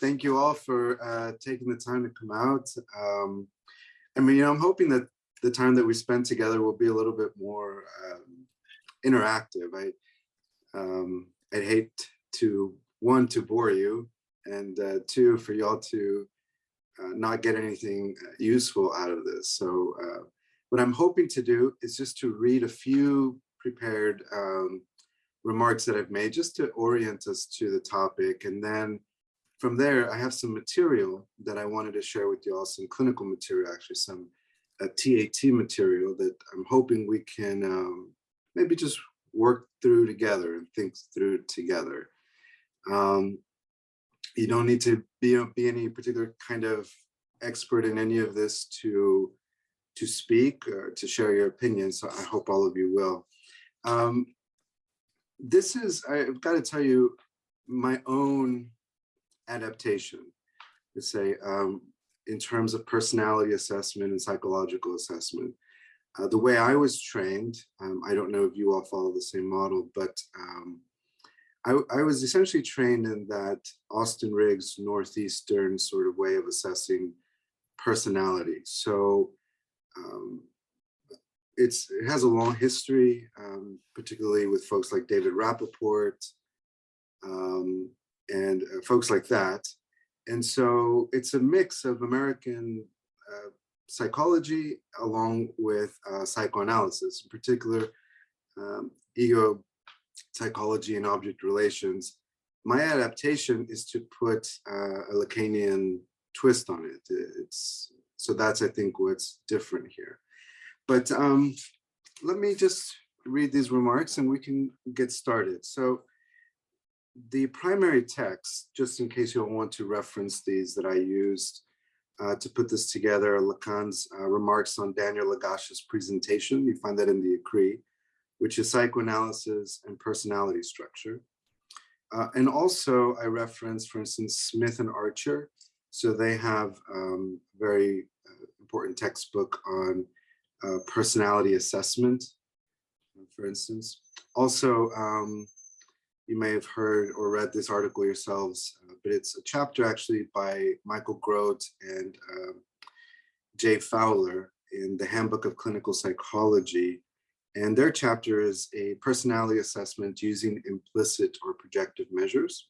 Thank you all for taking the time to come out. I mean, I'm hoping that the time that we spend together will be a little bit more interactive. I'd hate to, one, to bore you, and two, for y'all to not get anything useful out of this. So what I'm hoping to do is just to read a few prepared remarks that I've made just to orient us to the topic. And then from there, I have some material that I wanted to share with you all, some clinical material, actually some TAT material that I'm hoping we can maybe just work through together and think through together. You don't need to be any particular kind of expert in any of this to speak or to share your opinion, so I hope all of you will. This is, I've got to tell you, my own adaptation, let's say, in terms of personality assessment and psychological assessment. The way I was trained, I don't know if you all follow the same model, but I was essentially trained in that Austin Riggs Northeastern sort of way of assessing personality. So it has a long history, particularly with folks like David Rappaport and folks like that. And so it's a mix of American psychology along with psychoanalysis, in particular ego psychology and object relations. My adaptation is to put a Lacanian twist on it. So that's, I think, what's different here. But let me just read these remarks and we can get started. So the primary text, just in case you don't want to reference these that I used to put this together, Lacan's remarks on Daniel Lagache's presentation. You find that in the Decree, which is psychoanalysis and personality structure. And also I reference, for instance, Smith and Archer. So they have very important textbook on personality assessment, for instance. Also, you may have heard or read this article yourselves, but it's a chapter actually by Michael Grote and Jay Fowler in the Handbook of Clinical Psychology. And their chapter is a personality assessment using implicit or projective measures.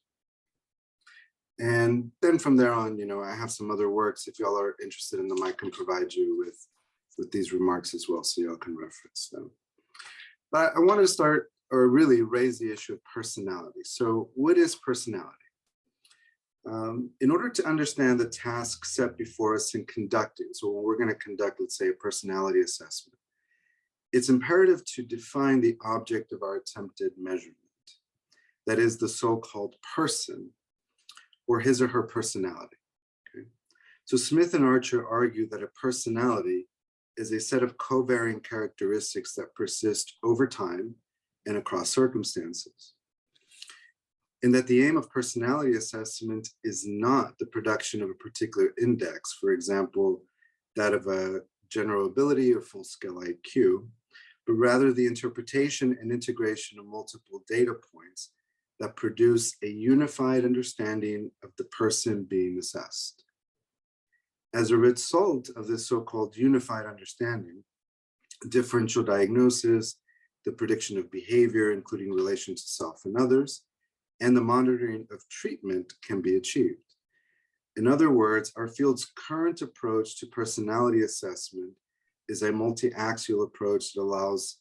And then from there on, I have some other works. If y'all are interested in them, I can provide you with these remarks as well, so y'all can reference them. But I want to start, or really raise the issue of personality. So what is personality? In order to understand the task set before us in conducting, so when we're going to conduct, let's say, a personality assessment, it's imperative to define the object of our attempted measurement. That is the so-called person, or his or her personality. Okay? So Smith and Archer argue that a personality is a set of covariant characteristics that persist over time and across circumstances. And that the aim of personality assessment is not the production of a particular index, for example, that of a general ability or full-scale IQ, but rather the interpretation and integration of multiple data points that produce a unified understanding of the person being assessed. As a result of this so-called unified understanding, differential diagnosis, the prediction of behavior, including relation to self and others, and the monitoring of treatment can be achieved. In other words, our field's current approach to personality assessment is a multi-axial approach that allows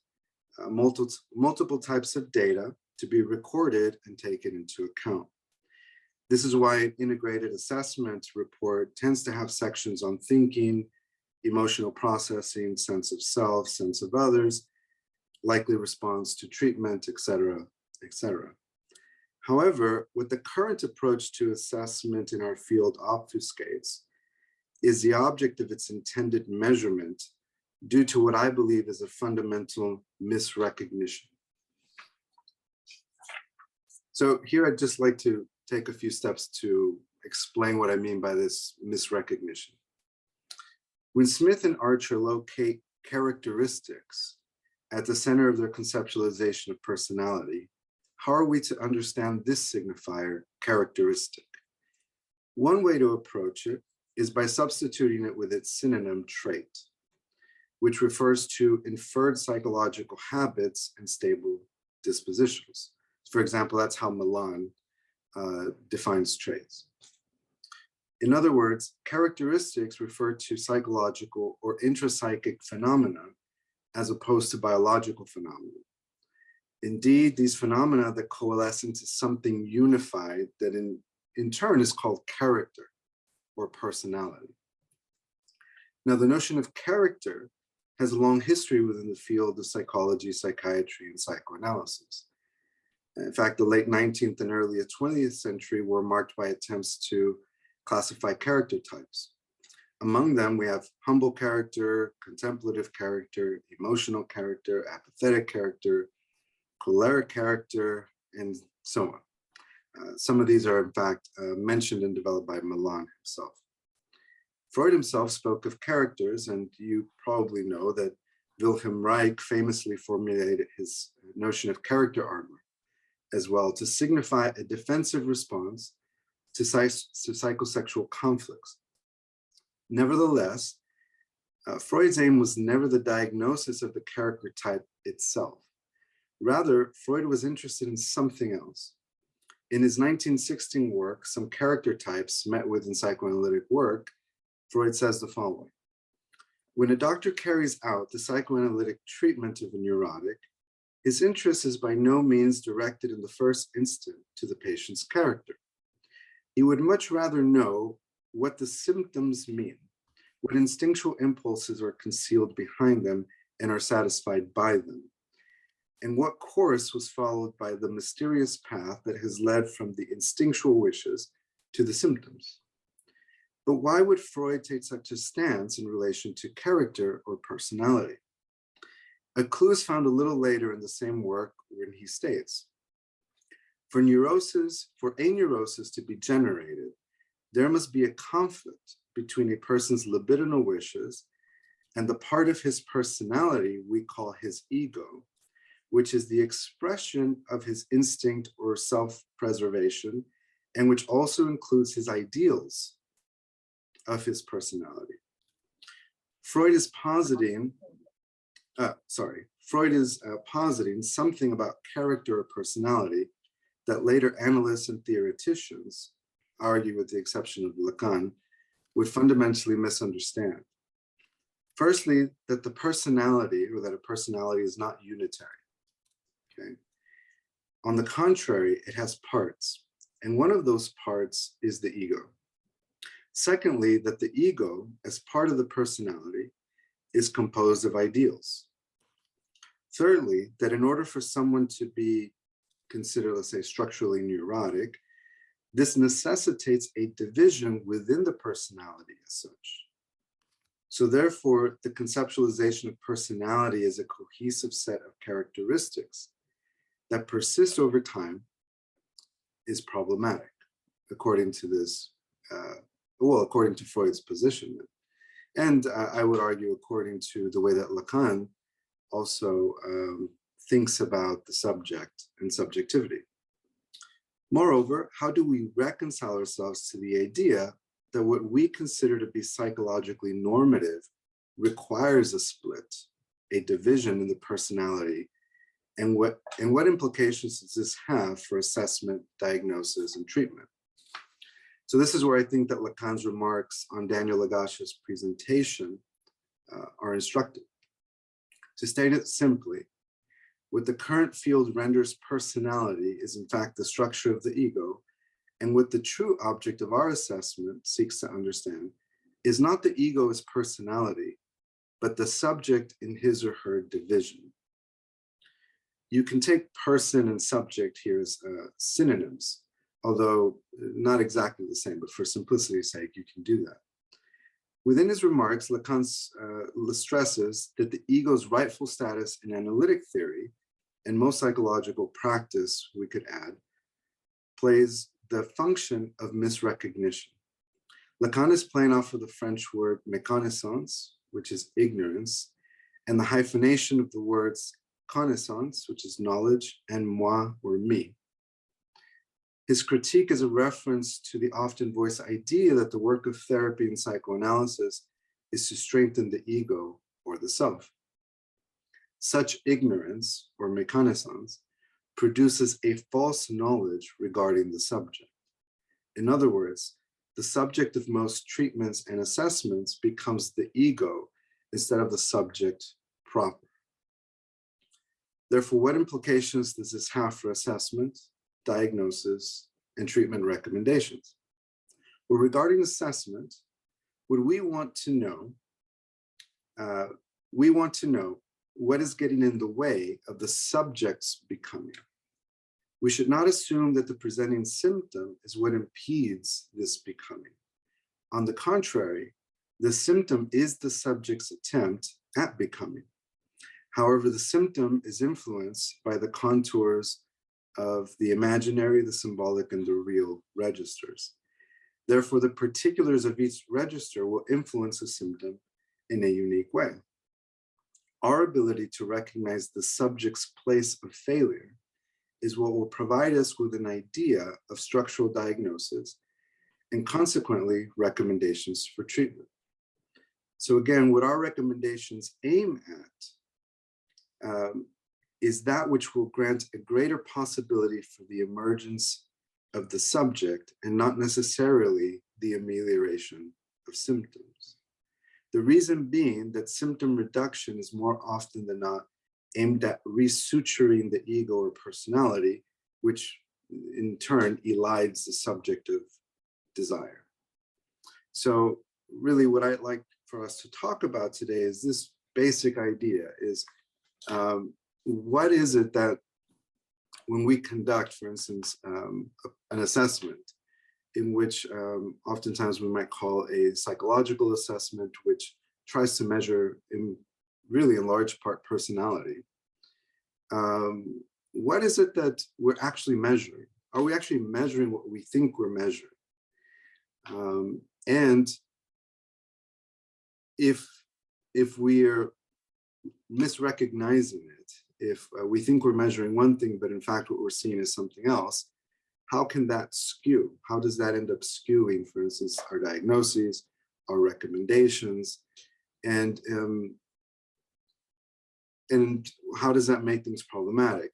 multiple types of data to be recorded and taken into account. This is why an integrated assessment report tends to have sections on thinking, emotional processing, sense of self, sense of others, likely response to treatment, et cetera, et cetera. However, what the current approach to assessment in our field obfuscates is the object of its intended measurement due to what I believe is a fundamental misrecognition. So here I'd just like to take a few steps to explain what I mean by this misrecognition. When Smith and Archer locate characteristics at the center of their conceptualization of personality, how are we to understand this signifier, characteristic? One way to approach it is by substituting it with its synonym trait, which refers to inferred psychological habits and stable dispositions. For example, that's how Milan defines traits. In other words, characteristics refer to psychological or intrapsychic phenomena as opposed to biological phenomena. Indeed, these phenomena that coalesce into something unified that in turn is called character or personality. Now, the notion of character has a long history within the field of psychology, psychiatry, and psychoanalysis. In fact, the late 19th and early 20th century were marked by attempts to classify character types. Among them, we have humble character, contemplative character, emotional character, apathetic character, choleric character, and so on. Some of these are, in fact, mentioned and developed by Milan himself. Freud himself spoke of characters, and you probably know that Wilhelm Reich famously formulated his notion of character armor as well to signify a defensive response to psychosexual conflicts. Nevertheless, Freud's aim was never the diagnosis of the character type itself. Rather, Freud was interested in something else. In his 1916 work, Some Character Types Met With in Psychoanalytic Work, Freud says the following: when a doctor carries out the psychoanalytic treatment of a neurotic, his interest is by no means directed in the first instant to the patient's character. He would much rather know what the symptoms mean, what instinctual impulses are concealed behind them and are satisfied by them, and what course was followed by the mysterious path that has led from the instinctual wishes to the symptoms. But why would Freud take such a stance in relation to character or personality? A clue is found a little later in the same work when he states, for a neurosis to be generated, there must be a conflict between a person's libidinal wishes and the part of his personality we call his ego, which is the expression of his instinct or self-preservation, and which also includes his ideals of his personality. Freud is positing something about character or personality that later analysts and theoreticians, argue with the exception of Lacan, would fundamentally misunderstand. Firstly, that a personality is not unitary. Okay. On the contrary, it has parts, and one of those parts is the ego. Secondly, that the ego, as part of the personality, is composed of ideals. Thirdly, that in order for someone to be considered, let's say, structurally neurotic, this necessitates a division within the personality as such. So therefore, the conceptualization of personality as a cohesive set of characteristics that persist over time is problematic, according to this, according to Freud's position. And I would argue according to the way that Lacan also thinks about the subject and subjectivity. Moreover, how do we reconcile ourselves to the idea that what we consider to be psychologically normative requires a split, a division in the personality, and what implications does this have for assessment, diagnosis, and treatment? So this is where I think that Lacan's remarks on Daniel Lagache's presentation are instructive. To state it simply, what the current field renders personality is in fact the structure of the ego, and what the true object of our assessment seeks to understand is not the ego as personality, but the subject in his or her division. You can take person and subject here as synonyms, although not exactly the same, but for simplicity's sake, you can do that. Within his remarks, Lacan stresses that the ego's rightful status in analytic theory, and most psychological practice, we could add, plays the function of misrecognition. Lacan is playing off of the French word méconnaissance, which is ignorance, and the hyphenation of the words connaissance, which is knowledge, and moi, or me. His critique is a reference to the often voiced idea that the work of therapy and psychoanalysis is to strengthen the ego or the self. Such ignorance, or méconnaissance, produces a false knowledge regarding the subject. In other words, the subject of most treatments and assessments becomes the ego instead of the subject proper. Therefore, what implications does this have for assessment, diagnosis, and treatment recommendations? Well, regarding assessment, what we want to know what is getting in the way of the subject's becoming. We should not assume that the presenting symptom is what impedes this becoming. On the contrary, the symptom is the subject's attempt at becoming. However, the symptom is influenced by the contours of the imaginary, the symbolic, and the real registers. Therefore, the particulars of each register will influence a symptom in a unique way. Our ability to recognize the subject's place of failure is what will provide us with an idea of structural diagnosis and consequently recommendations for treatment. So again, what our recommendations aim at is that which will grant a greater possibility for the emergence of the subject and not necessarily the amelioration of symptoms. The reason being that symptom reduction is more often than not aimed at resuturing the ego or personality, which in turn elides the subjective desire. So really what I'd like for us to talk about today is this basic idea is what is it that when we conduct, for instance, an assessment in which oftentimes we might call a psychological assessment, which tries to measure really in large part personality. What is it that we're actually measuring? Are we actually measuring what we think we're measuring? And if we're misrecognizing it, if we think we're measuring one thing, but in fact what we're seeing is something else, how can that skew? How does that end up skewing, for instance, our diagnoses, our recommendations, and how does that make things problematic?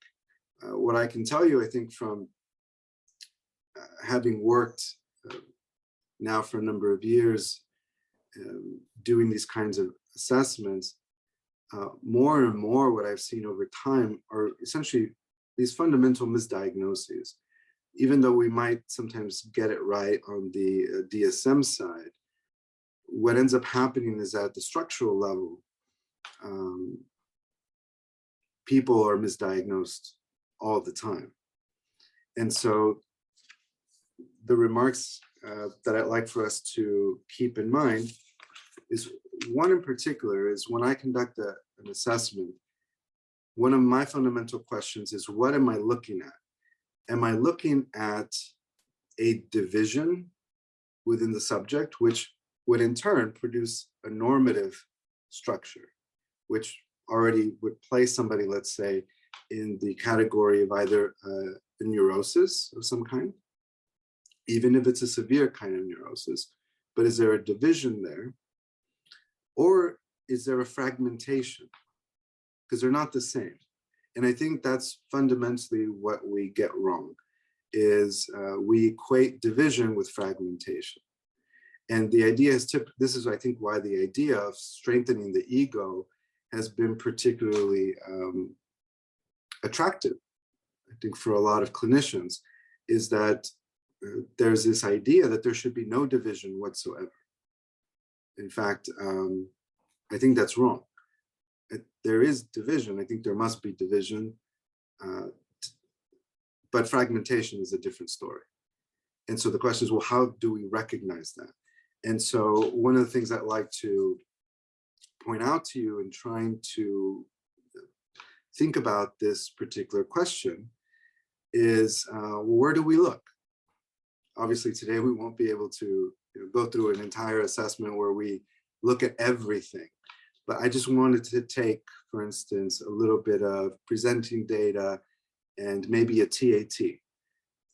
What I can tell you, I think, from having worked now for a number of years doing these kinds of assessments, more and more what I've seen over time are essentially these fundamental misdiagnoses. Even though we might sometimes get it right on the DSM side, what ends up happening is at the structural level, people are misdiagnosed all the time. And so the remarks that I'd like for us to keep in mind is one in particular is when I conduct an assessment, one of my fundamental questions is, what am I looking at? Am I looking at a division within the subject, which would in turn produce a normative structure, which already would place somebody, let's say, in the category of either a neurosis of some kind, even if it's a severe kind of neurosis, but is there a division there? Or is there a fragmentation? Because they're not the same. And I think that's fundamentally what we get wrong, is we equate division with fragmentation. And the idea is, this is, I think, why the idea of strengthening the ego has been particularly attractive, I think, for a lot of clinicians, is that there's this idea that there should be no division whatsoever. In fact, I think that's wrong. There is division. I think there must be division, but fragmentation is a different story. And so the question is, well, how do we recognize that? And so one of the things I'd like to point out to you in trying to think about this particular question is, well, where do we look? Obviously, today we won't be able to go through an entire assessment where we look at everything. But I just wanted to take, for instance, a little bit of presenting data and maybe a TAT.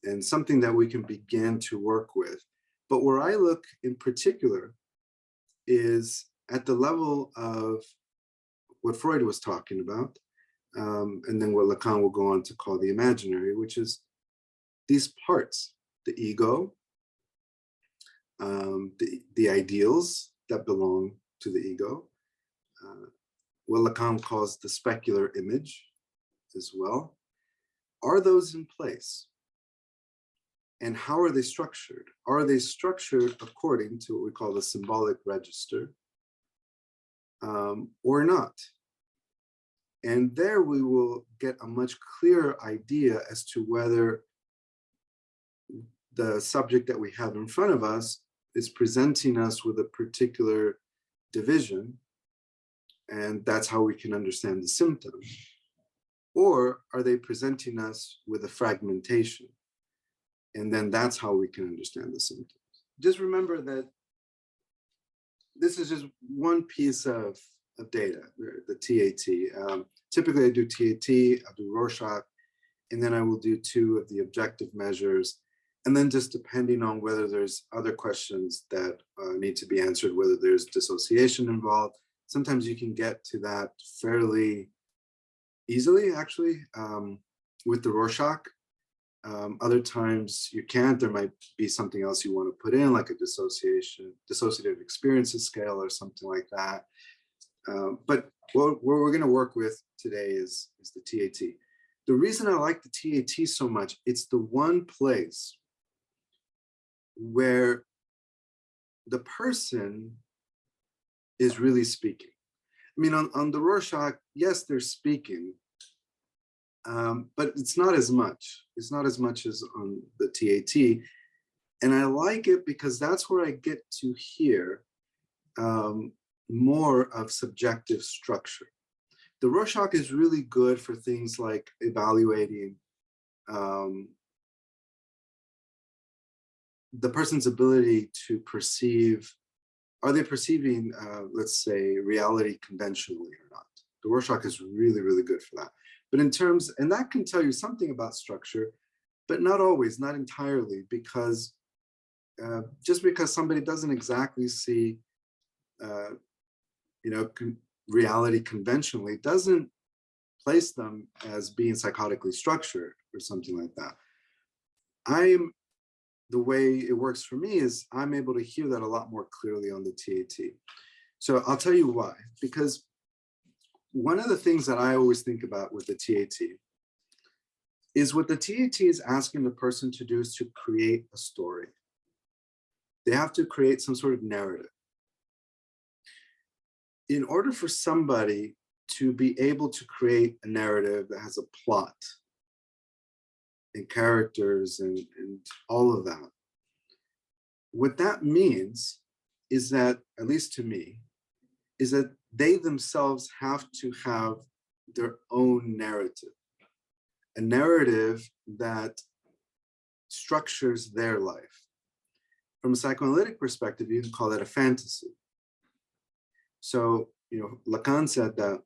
and something that we can begin to work with. But where I look in particular is at the level of what Freud was talking about, and then what Lacan will go on to call the imaginary, which is these parts, the ego, the ideals that belong to the ego, what Lacan calls the specular image as well. Are those in place? And how are they structured? Are they structured according to what we call the symbolic register, or not? And there we will get a much clearer idea as to whether the subject that we have in front of us is presenting us with a particular division, and that's how we can understand the symptom. Or are they presenting us with a fragmentation? And then that's how we can understand the symptoms. Just remember that this is just one piece of data, the TAT. Typically I do TAT, I'll do Rorschach, and then I will do 2 of the objective measures. And then just depending on whether there's other questions that need to be answered, whether there's dissociation involved, sometimes you can get to that fairly easily, actually, with the Rorschach. Other times you can't. There might be something else you want to put in, like a dissociative experiences scale or something like that. But what we're going to work with today is the TAT. The reason I like the TAT so much, it's the one place where the person is really speaking. I mean, on the Rorschach, yes, they're speaking, but it's not as much. It's not as much as on the TAT. And I like it because that's where I get to hear more of subjective structure. The Rorschach is really good for things like evaluating the person's ability to perceive. Are they perceiving, let's say, reality conventionally or not? The Rorschach is really, really good for that. But in terms, and that can tell you something about structure, but not always, not entirely, because just because somebody doesn't exactly see, reality conventionally doesn't place them as being psychotically structured or something like that. The way it works for me is I'm able to hear that a lot more clearly on the TAT. So I'll tell you why. Because one of the things that I always think about with the TAT is what the TAT is asking the person to do is to create a story. They have to create some sort of narrative. In order for somebody to be able to create a narrative that has a plot and characters and all of that, what that means is that, at least to me, is that they themselves have to have their own narrative, a narrative that structures their life. From a psychoanalytic perspective, you can call that a fantasy. So, Lacan said that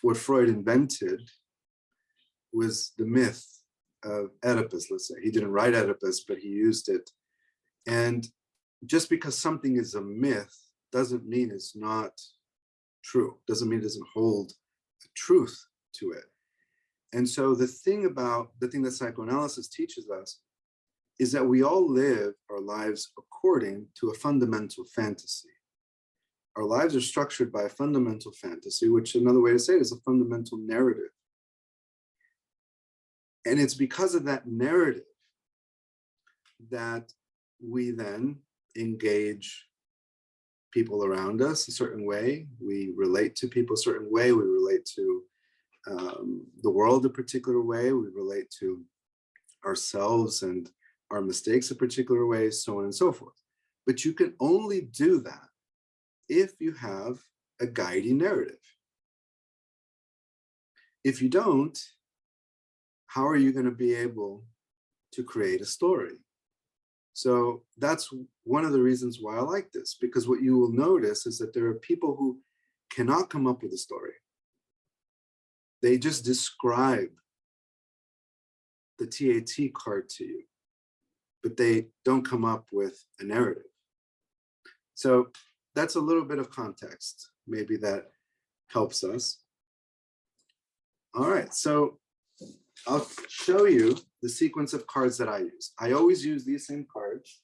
what Freud invented was the myth of Oedipus, let's say. He didn't write Oedipus, but he used it. And just because something is a myth doesn't mean it's not true, doesn't mean it doesn't hold the truth to it. And so the thing that psychoanalysis teaches us is that we all live our lives according to a fundamental fantasy. Our lives are structured by a fundamental fantasy, which another way to say it is a fundamental narrative. And it's because of that narrative that we then engage people around us a certain way. We relate to people a certain way. We relate to the world a particular way. We relate to ourselves and our mistakes a particular way, so on and so forth. But you can only do that if you have a guiding narrative. If you don't, how are you going to be able to create a story? So that's one of the reasons why I like this, because what you will notice is that there are people who cannot come up with a story. They just describe the TAT card to you, but they don't come up with a narrative. So that's a little bit of context. Maybe that helps us. All right, so I'll show you the sequence of cards that I use. I always use these same cards.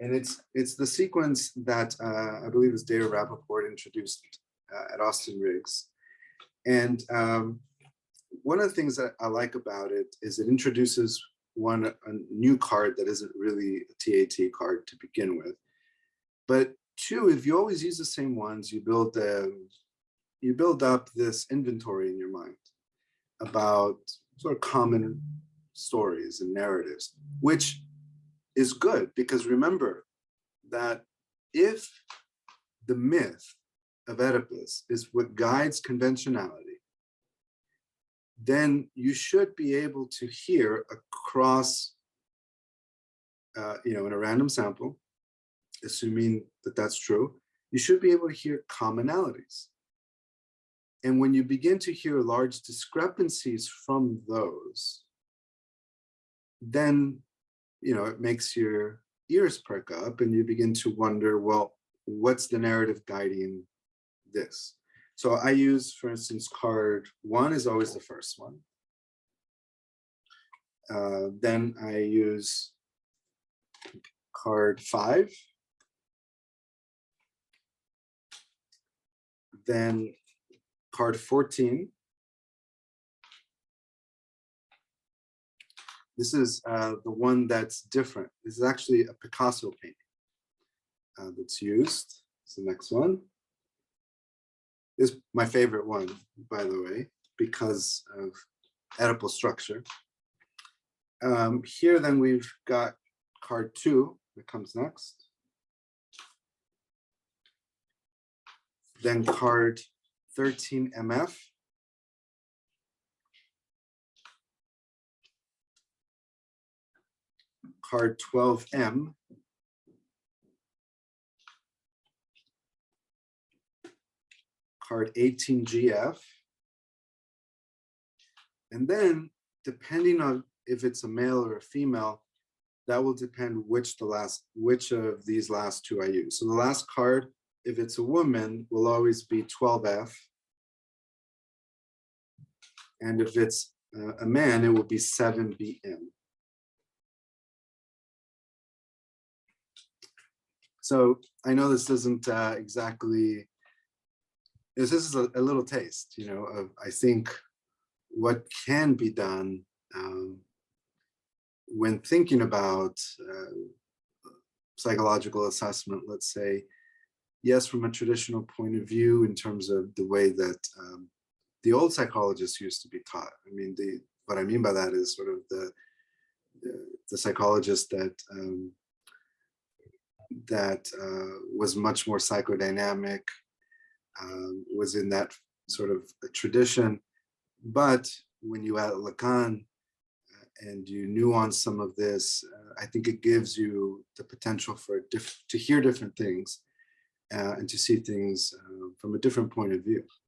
And it's the sequence that I believe is Data Rappaport introduced at Austin Riggs. And one of the things that I like about it is it introduces a new card that isn't really a TAT card to begin with. But two, if you always use the same ones, you build up this inventory in your mind about sort of common stories and narratives, which is good, because remember that if the myth of Oedipus is what guides conventionality, then you should be able to hear across, in a random sample, assuming that that's true, you should be able to hear commonalities. And when you begin to hear large discrepancies from those, then it makes your ears perk up and you begin to wonder, well, what's the narrative guiding this? So I use, for instance, card 1 is always the first one. Then I use card 5. Then card 14. This is the one that's different. This is actually a Picasso painting that's used. It's the next one. This is my favorite one, by the way, because of Oedipal structure. Here then we've got card 2 that comes next. Then card 13 MF. Card 12M. Card 18GF. And then, depending on if it's a male or a female, that will depend which of these last two I use. So the last card, if it's a woman, will always be 12F. And if it's a man, it will be 7BM. So I know this doesn't exactly, this is a little taste, of, I think, what can be done when thinking about psychological assessment, let's say, yes, from a traditional point of view in terms of the way that the old psychologists used to be taught. I mean, what I mean by that is sort of the psychologist that was much more psychodynamic, was in that sort of a tradition. But when you add Lacan and you nuance some of this, I think it gives you the potential for to hear different things and to see things from a different point of view.